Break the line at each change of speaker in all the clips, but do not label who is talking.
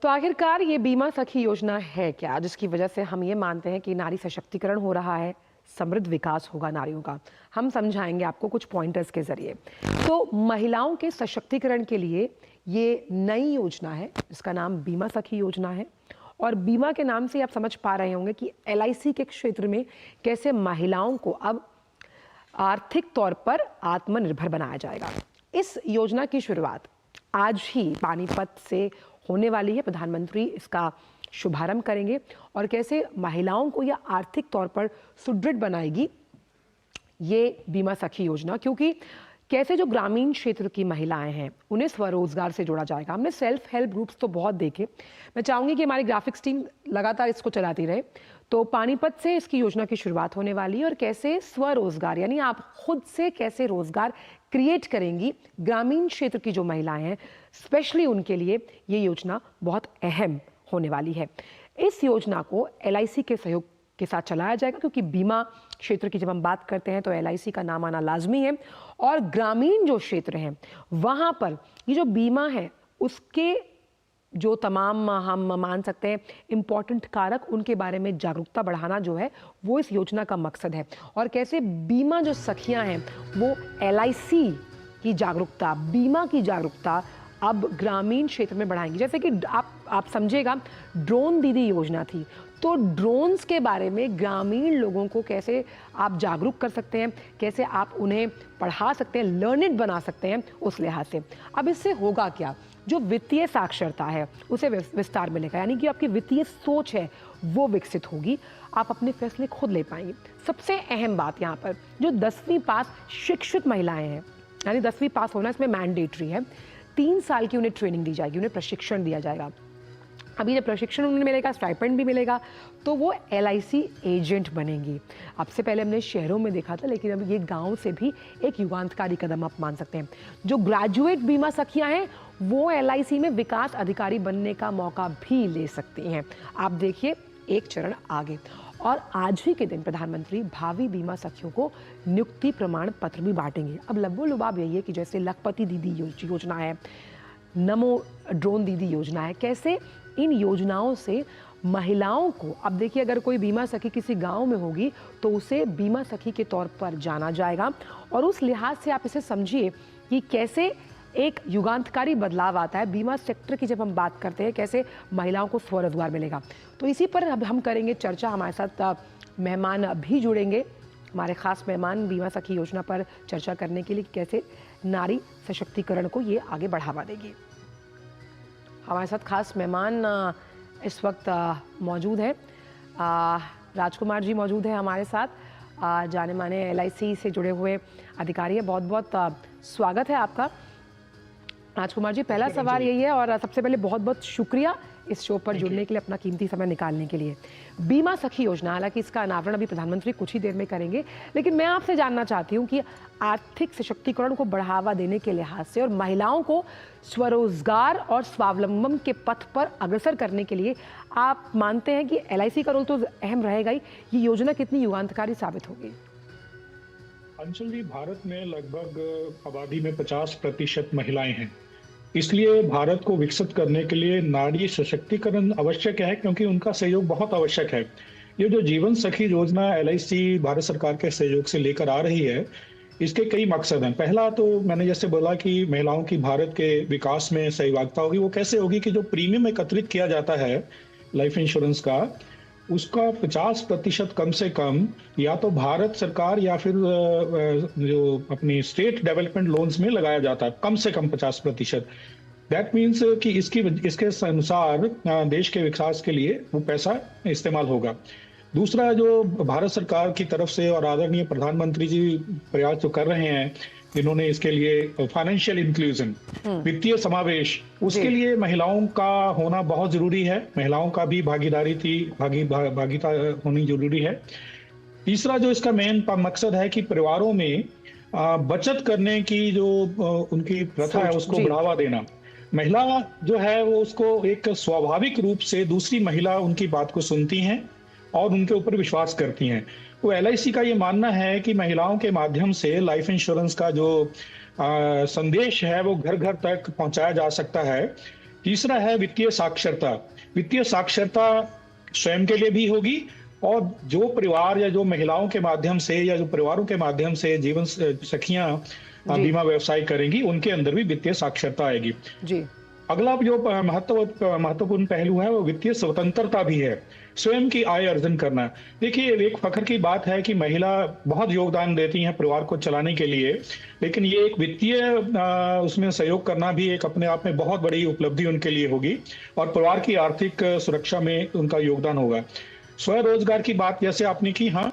तो आखिरकार ये बीमा सखी योजना है क्या, जिसकी वजह से हम ये मानते हैं कि नारी सशक्तिकरण हो रहा है, समृद्ध विकास होगा नारियों का। हम समझाएंगे आपको कुछ पॉइंटर्स के जरिए। तो महिलाओं के सशक्तिकरण के लिए ये नई योजना है, इसका नाम बीमा सखी योजना है। और बीमा के नाम से आप समझ पा रहे होंगे कि एलआईसी के क्षेत्र में कैसे महिलाओं को अब आर्थिक तौर पर आत्मनिर्भर बनाया जाएगा। इस योजना की शुरुआत आज ही पानीपत से होने वाली है। प्रधानमंत्री इसका शुभारंभ करेंगे और कैसे महिलाओं को यह आर्थिक तौर पर सुदृढ़ बनाएगी ये बीमा सखी योजना, क्योंकि कैसे जो ग्रामीण क्षेत्र की महिलाएं हैं उन्हें स्वरोजगार से जोड़ा जाएगा। हमने सेल्फ हेल्प ग्रुप्स तो बहुत देखे, मैं चाहूंगी कि हमारी ग्राफिक्स टीम लगातार इसको चलाती रहे। तो पानीपत से इसकी योजना की शुरुआत होने वाली है और कैसे स्वरोजगार यानी आप खुद से कैसे रोजगार क्रिएट करेंगी ग्रामीण क्षेत्र की जो महिलाएं हैं, स्पेशली उनके लिए ये योजना बहुत अहम होने वाली है। इस योजना को एलआईसी के सहयोग के साथ चलाया जाएगा, क्योंकि बीमा क्षेत्र की जब हम बात करते हैं तो एलआईसी का नाम आना लाजमी है। और ग्रामीण जो क्षेत्र हैं वहां पर ये जो बीमा है उसके जो तमाम हम मान सकते हैं इम्पॉर्टेंट कारक, उनके बारे में जागरूकता बढ़ाना जो है वो इस योजना का मकसद है। और कैसे बीमा जो सखियां हैं वो एलआईसी की जागरूकता, बीमा की जागरूकता अब ग्रामीण क्षेत्र में बढ़ाएंगी। जैसे कि आप समझिएगा, ड्रोन दीदी योजना थी, तो ड्रोन्स के बारे में ग्रामीण लोगों को कैसे आप जागरूक कर सकते हैं, कैसे आप उन्हें पढ़ा सकते हैं, लर्निड बना सकते हैं, उस लिहाज से। अब इससे होगा क्या, जो वित्तीय साक्षरता है उसे विस्तार मिलेगा, यानी कि आपकी वित्तीय सोच है वो विकसित होगी, आप अपने फैसले खुद ले पाएंगे। सबसे अहम बात यहाँ पर, जो 10वीं पास शिक्षित महिलाएं हैं, यानी 10वीं पास होना इसमें मैंडेटरी है, 3 साल की उन्हें ट्रेनिंग दी जाएगी, उन्हें प्रशिक्षण दिया जाएगा। अभी जब प्रशिक्षण उन्हें मिलेगा, स्टाइपेंड भी मिलेगा, तो वो एलआईसी एजेंट बनेंगी। अब से पहले हमने शहरों में देखा था, लेकिन अब ये गांव से भी एक युगांतकारी कदम आप मान सकते हैं। जो ग्रेजुएट बीमा सखियां हैं वो एलआईसी में विकास अधिकारी बनने का मौका भी ले सकती हैं। आप देखिए, एक चरण आगे। और आज ही के दिन प्रधानमंत्री भावी बीमा सखियों को नियुक्ति प्रमाण पत्र भी बांटेंगे। अब लब्बो लुबाब यही है कि जैसे लखपति दीदी योजना है, नमो ड्रोन दीदी योजना है, कैसे इन योजनाओं से महिलाओं को, अब देखिए अगर कोई बीमा सखी किसी गांव में होगी तो उसे बीमा सखी के तौर पर जाना जाएगा। और उस लिहाज से आप इसे समझिए कि कैसे एक युगांतकारी बदलाव आता है बीमा सेक्टर की। जब हम बात करते हैं कैसे महिलाओं को स्वरोजगार मिलेगा, तो इसी पर अब हम करेंगे चर्चा। हमारे साथ मेहमान भी जुड़ेंगे, हमारे खास मेहमान बीमा सखी योजना पर चर्चा करने के लिए, कैसे नारी सशक्तिकरण को ये आगे बढ़ावा देगी। हमारे साथ खास मेहमान इस वक्त मौजूद हैं। राजकुमार जी मौजूद हैं हमारे साथ, जाने माने एलआईसी से जुड़े हुए अधिकारी हैं। बहुत बहुत स्वागत है आपका राजकुमार जी। पहला सवाल यही है, और सबसे पहले बहुत बहुत शुक्रिया इस शो पर जुड़ने के लिए, अपना कीमती समय निकालने के लिए। बीमा सखी योजना, हालांकि इसका अनावरण अभी प्रधानमंत्री कुछ ही देर में करेंगे, लेकिन मैं आपसे जानना चाहती हूँ कि आर्थिक सशक्तिकरण को बढ़ावा देने के लिहाज से और महिलाओं को स्वरोजगार और स्वावलंबन के पथ पर अग्रसर करने के लिए आप मानते हैं कि एलआईसी का रोल तो अहम रहेगा ही, ये योजना कितनी युगांतकारी साबित होगी?
अंशुल जी, भारत में लगभग आबादी में 50% महिलाएं हैं, इसलिए भारत को विकसित करने के लिए नारी सशक्तिकरण आवश्यक है, क्योंकि उनका सहयोग बहुत आवश्यक है। ये जो जीवन सखी योजना एलआईसी भारत सरकार के सहयोग से लेकर आ रही है, इसके कई मकसद हैं। पहला तो मैंने जैसे बोला कि महिलाओं की भारत के विकास में सहभागिता होगी। वो कैसे होगी कि जो प्रीमियम एकत्रित किया जाता है लाइफ इंश्योरेंस का, उसका 50% कम से कम या तो भारत सरकार या फिर जो अपनी स्टेट डेवलपमेंट लोन्स में लगाया जाता है, कम से कम 50%। दैट मीन्स कि इसके अनुसार देश के विकास के लिए वो पैसा इस्तेमाल होगा। दूसरा, जो भारत सरकार की तरफ से और आदरणीय प्रधानमंत्री जी प्रयास जो कर रहे हैं, इन्होंने इसके लिए फाइनेंशियल इंक्लूजन, वित्तीय समावेश, उसके लिए महिलाओं का होना बहुत जरूरी है। महिलाओं का भी भागीदारी होनी जरूरी है। तीसरा, जो इसका मेन मकसद है कि परिवारों में बचत करने की जो उनकी प्रथा है उसको बढ़ावा देना। महिला जो है वो उसको एक स्वाभाविक रूप से दूसरी महिला उनकी बात को सुनती हैं और उनके ऊपर विश्वास करती हैं। तो एलआईसी का ये मानना है कि महिलाओं के माध्यम से लाइफ इंश्योरेंस का जो संदेश है वो घर घर तक पहुंचाया जा सकता है। तीसरा है वित्तीय साक्षरता। वित्तीय साक्षरता स्वयं के लिए भी होगी, और जो परिवार या जो महिलाओं के माध्यम से या जो परिवारों के माध्यम से जीवन सखियां
जी।
बीमा व्यवसाय करेंगी, उनके अंदर भी वित्तीय साक्षरता आएगी।
जी।
अगला जो महत्वपूर्ण पहलू है वो वित्तीय स्वतंत्रता भी है, स्वयं की आय अर्जन करना। देखिए, एक फख्र की बात है कि महिला बहुत योगदान देती हैं परिवार को चलाने के लिए, लेकिन ये एक वित्तीय उसमें सहयोग करना भी एक अपने आप में बहुत बड़ी उपलब्धि उनके लिए होगी, और परिवार की आर्थिक सुरक्षा में उनका योगदान होगा। स्वरोजगार की बात जैसे आपने की, हाँ,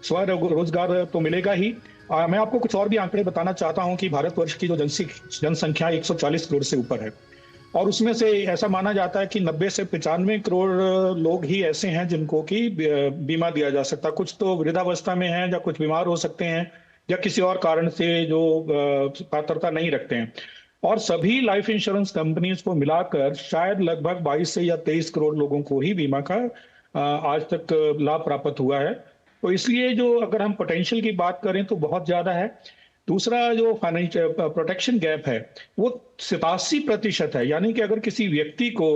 स्वरोजगार तो मिलेगा ही। मैं आपको कुछ और भी आंकड़े बताना चाहता हूं कि भारतवर्ष की जो जनसंख्या 140 करोड़ से ऊपर है, और उसमें से ऐसा माना जाता है कि 90 से 95 करोड़ लोग ही ऐसे हैं जिनको कि बीमा दिया जा सकता है। कुछ तो वृद्धावस्था में हैं, या कुछ बीमार हो सकते हैं, या किसी और कारण से जो पात्रता नहीं रखते हैं। और सभी लाइफ इंश्योरेंस कंपनीज को मिलाकर शायद लगभग 22 से या 23 करोड़ लोगों को ही बीमा का आज तक लाभ प्राप्त हुआ है। तो इसलिए जो अगर हम पोटेंशियल की बात करें तो बहुत ज्यादा है। दूसरा जो फाइनेंशियल प्रोटेक्शन गैप है वो 87% है, यानी कि अगर किसी व्यक्ति को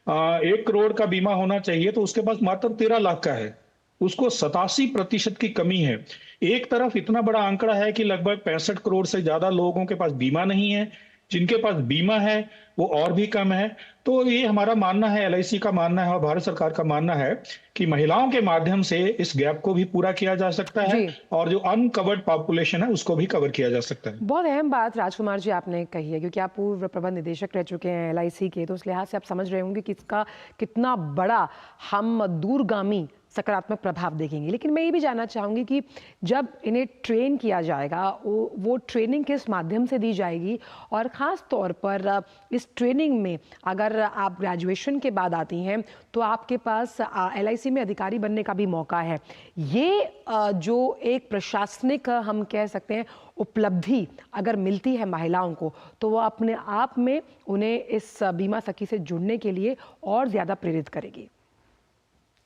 1 करोड़ का बीमा होना चाहिए तो उसके पास मात्र 13 लाख का है, उसको 87% की कमी है। एक तरफ इतना बड़ा आंकड़ा है कि लगभग 65 करोड़ से ज्यादा लोगों के पास बीमा नहीं है, जिनके पास बीमा है वो और भी कम है। तो ये हमारा मानना है, एलआईसी का मानना है और भारत सरकार का मानना है कि महिलाओं के माध्यम से इस गैप को भी पूरा किया जा सकता है,
जी।
और जो अनकवर्ड पॉपुलेशन है उसको भी कवर किया जा सकता है।
बहुत अहम बात राजकुमार जी आपने कही है, क्योंकि आप पूर्व प्रबंध निदेशक रह चुके हैं एलआईसी के, तो उस लिहाज से आप समझ रहे होंगे कि इसका कितना बड़ा हम दूरगामी सकारात्मक प्रभाव देखेंगे। लेकिन मैं ये भी जानना चाहूँगी कि जब इन्हें ट्रेन किया जाएगा, वो ट्रेनिंग किस माध्यम से दी जाएगी, और ख़ास तौर पर इस ट्रेनिंग में अगर आप ग्रेजुएशन के बाद आती हैं तो आपके पास एलआईसी में अधिकारी बनने का भी मौका है। ये जो एक प्रशासनिक हम कह सकते हैं उपलब्धि अगर मिलती है महिलाओं को, तो वो अपने आप में उन्हें इस बीमा सखी से जुड़ने के लिए और ज़्यादा प्रेरित करेगी।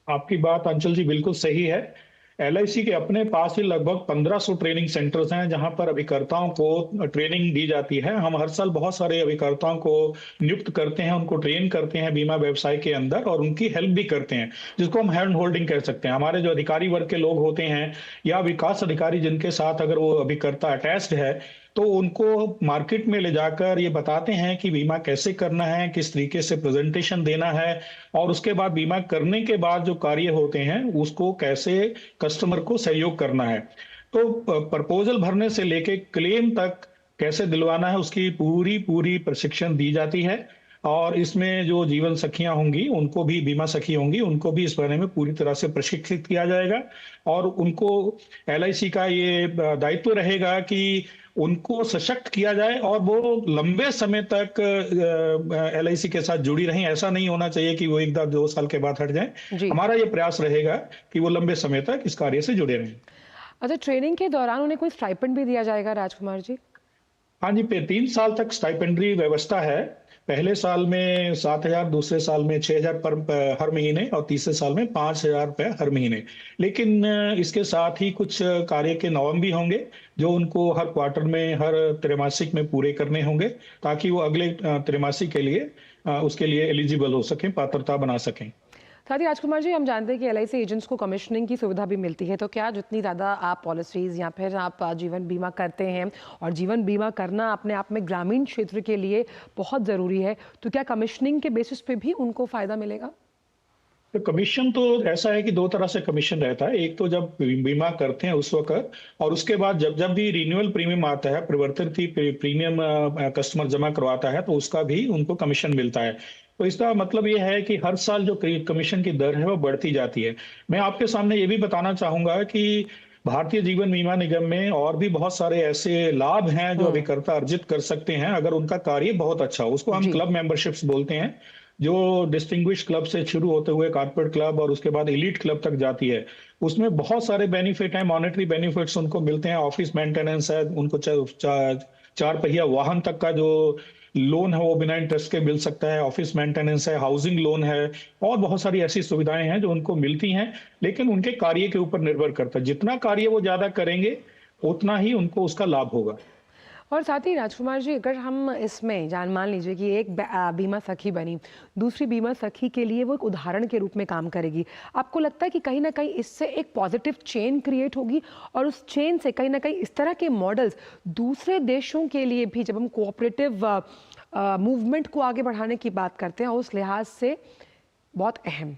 आपकी बात अंचल जी बिल्कुल सही है। एलआईसी के अपने पास ही लगभग 1500 ट्रेनिंग सेंटर्स हैं जहां पर अभिकर्ताओं को ट्रेनिंग दी जाती है। हम हर साल बहुत सारे अभिकर्ताओं को नियुक्त करते हैं, उनको ट्रेन करते हैं बीमा व्यवसाय के अंदर, और उनकी हेल्प भी करते हैं, जिसको हम हैंड होल्डिंग कह सकते हैं। हमारे जो अधिकारी वर्ग के लोग होते हैं या विकास अधिकारी जिनके साथ अगर वो अभिकर्ता अटैच्ड है, तो उनको मार्केट में ले जाकर ये बताते हैं कि बीमा कैसे करना है, किस तरीके से प्रेजेंटेशन देना है, और उसके बाद बीमा करने के बाद जो कार्य होते हैं उसको कैसे कस्टमर को सहयोग करना है। तो प्रपोजल भरने से लेके क्लेम तक कैसे दिलवाना है उसकी पूरी पूरी प्रशिक्षण दी जाती है। और इसमें जो जीवन सखियां होंगी, उनको भी बीमा सखी होंगी, उनको भी इस बारे में पूरी तरह से प्रशिक्षित किया जाएगा, और उनको एलआईसी का ये दायित्व रहेगा कि उनको सशक्त किया जाए और वो लंबे समय तक एलआईसी के साथ जुड़ी रहें। ऐसा नहीं होना चाहिए कि वो 1-2 साल के बाद हट जाएं।
जी।
हमारा ये प्रयास रहेगा कि वो लंबे समय तक इस कार्य से जुड़े रहें।
अच्छा, ट्रेनिंग के दौरान उन्हें कोई स्टाइपेंड भी दिया जाएगा राजकुमार जी?
हाँ जी, 3 साल तक स्टाइपेंड्री व्यवस्था है। पहले साल में 7,000, दूसरे साल में 6,000 पर हर महीने, और तीसरे साल में 5,000 रुपए हर महीने। लेकिन इसके साथ ही कुछ कार्य के नॉर्म भी होंगे जो उनको हर क्वार्टर में, हर त्रैमासिक में पूरे करने होंगे, ताकि वो अगले त्रैमासिक के लिए उसके लिए एलिजिबल हो सकें, पात्रता बना सकें।
साथ ही राजकुमार जी, हम जानते हैं कि एलआईसी एजेंट्स को कमिश्निंग की सुविधा भी मिलती है, तो क्या जितनी ज़्यादा आप पॉलिसीज़ या फिर आप जीवन बीमा करते हैं, और जीवन बीमा करना अपने आप में ग्रामीण क्षेत्र के लिए बहुत ज़रूरी है, तो क्या कमिश्निंग के बेसिस पे भी उनको फ़ायदा मिलेगा?
तो कमीशन तो ऐसा है कि 2 तरह से कमीशन रहता है। एक तो जब बीमा करते हैं उस वक्त, और उसके बाद जब जब भी रिन्यूअल प्रीमियम आता है, परिवर्तित प्रीमियम कस्टमर जमा करवाता है, तो उसका भी उनको कमीशन मिलता है। तो इसका मतलब ये है कि हर साल जो कमीशन की दर है वो बढ़ती जाती है। मैं आपके सामने ये भी बताना चाहूंगा कि भारतीय जीवन बीमा निगम में और भी बहुत सारे ऐसे लाभ हैं जो
हम्म।
अभिकर्ता अर्जित कर सकते हैं अगर उनका कार्य बहुत अच्छा हो। उसको हम
जी।
क्लब मेंबरशिप्स बोलते हैं, जो डिस्टिंग्विश क्लब से शुरू होते हुए कॉर्पोरेट क्लब और उसके बाद एलीट क्लब तक जाती है। उसमें बहुत सारे बेनिफिट हैं, मॉनेटरी बेनिफिट्स उनको मिलते हैं, ऑफिस मेंटेनेंस है, उनको 4 पहिया वाहन तक का जो लोन है वो बिना इंटरेस्ट के मिल सकता है, ऑफिस मेंटेनेंस है, हाउसिंग लोन है, और बहुत सारी ऐसी सुविधाएं हैं जो उनको मिलती हैं। लेकिन उनके कार्य के ऊपर निर्भर करता है, जितना कार्य वो ज्यादा करेंगे उतना ही उनको उसका लाभ होगा।
और साथ ही राजकुमार जी, अगर हम इसमें मान लीजिए कि एक बीमा सखी बनी, दूसरी बीमा सखी के लिए वो एक उदाहरण के रूप में काम करेगी। आपको लगता है कि कहीं ना कहीं इससे एक पॉजिटिव चेन क्रिएट होगी और उस चेन से कहीं ना कहीं इस तरह के मॉडल्स दूसरे देशों के लिए भी, जब हम कोऑपरेटिव मूवमेंट को आगे बढ़ाने की बात करते हैं, उस लिहाज से बहुत अहम।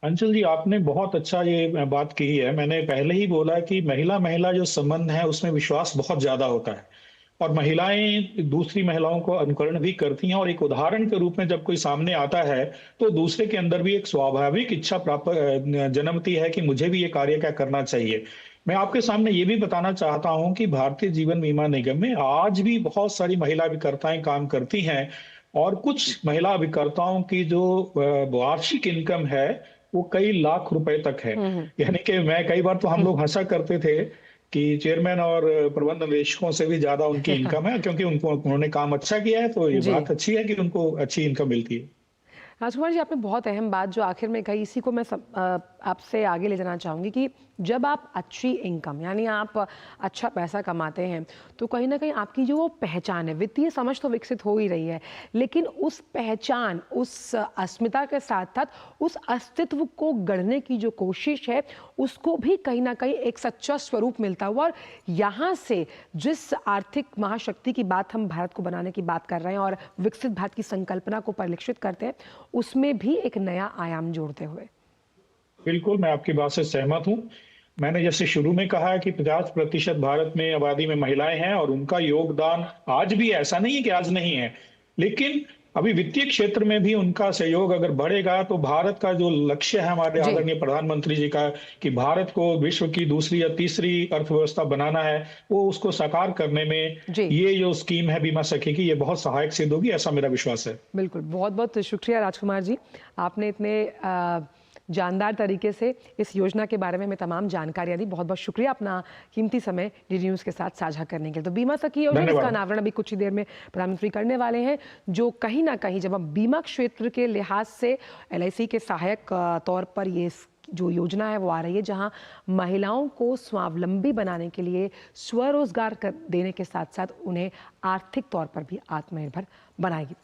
अंशुल जी, आपने बहुत अच्छा ये बात कही है। मैंने पहले ही बोला कि महिला महिला जो संबंध है उसमें विश्वास बहुत ज्यादा होता है और महिलाएं दूसरी महिलाओं को अनुकरण भी करती हैं और एक उदाहरण के रूप में जब कोई सामने आता है तो दूसरे के अंदर भी एक स्वाभाविक इच्छा प्राप्त जन्मती है कि मुझे भी ये कार्य क्या करना चाहिए। मैं आपके सामने ये भी बताना चाहता हूं कि भारतीय जीवन बीमा निगम में आज भी बहुत सारी महिला अभिकर्ताएं काम करती हैं और कुछ महिला अभिकर्ताओं की जो वार्षिक इनकम है वो कई लाख रुपए तक है।
हम्म।
यानी कि मैं कई बार तो हम लोग हंसा करते थे कि चेयरमैन और प्रबंध निदेशकों से भी ज्यादा उनकी इनकम है, क्योंकि उनको उन्होंने काम अच्छा किया है तो ये
जी
बात अच्छी है कि उनको अच्छी इनकम मिलती है।
राजकुमार जी, आपने बहुत अहम बात जो आखिर में कही, इसी को मैं आपसे आगे ले जाना चाहूँगी कि जब आप अच्छी इनकम यानी आप अच्छा पैसा कमाते हैं तो कहीं ना कहीं आपकी जो वो पहचान है, वित्तीय समझ तो विकसित हो ही रही है, लेकिन उस पहचान, उस अस्मिता के साथ साथ उस अस्तित्व को गढ़ने की जो कोशिश है उसको भी कहीं ना कहीं एक सच्चा स्वरूप मिलता हुआ। और यहाँ से जिस आर्थिक महाशक्ति की बात हम भारत को बनाने की बात कर रहे हैं और विकसित भारत की संकल्पना को परिलक्षित करते हैं, उसमें भी एक नया आयाम जोड़ते हुए।
बिल्कुल, मैं आपकी बात से सहमत हूँ। मैंने जैसे शुरू में कहा कि 50% भारत में आबादी में महिलाएं हैं और उनका योगदान आज भी, ऐसा नहीं है कि आज नहीं है, लेकिन अभी वित्तीय क्षेत्र में भी उनका सहयोग अगर बढ़ेगा तो भारत का जो लक्ष्य है हमारे
जी
आदरणीय प्रधानमंत्री जी का कि भारत को विश्व की दूसरी या तीसरी अर्थव्यवस्था बनाना है, वो उसको साकार करने में
जी
ये जो स्कीम है बीमा सखी की, ये बहुत सहायक सिद्ध होगी, ऐसा मेरा विश्वास है।
बिल्कुल, बहुत बहुत शुक्रिया राजकुमार जी, आपने इतने जानदार तरीके से इस योजना के बारे में हमें तमाम जानकारियां दी। बहुत बहुत शुक्रिया अपना कीमती समय डीडी न्यूज़ के साथ साझा करने के लिए। तो बीमा सखी योजना, जिसका
धन्यवाद।
अनावरण अभी कुछ ही देर में प्रधानमंत्री करने वाले हैं, जो कहीं ना कहीं जब हम बीमा क्षेत्र के लिहाज से एलआईसी के सहायक तौर पर ये जो योजना है वो आ रही है, जहां महिलाओं को स्वावलंबी बनाने के लिए स्वरोजगार देने के साथ साथ उन्हें आर्थिक तौर पर भी आत्मनिर्भर बनाएगी।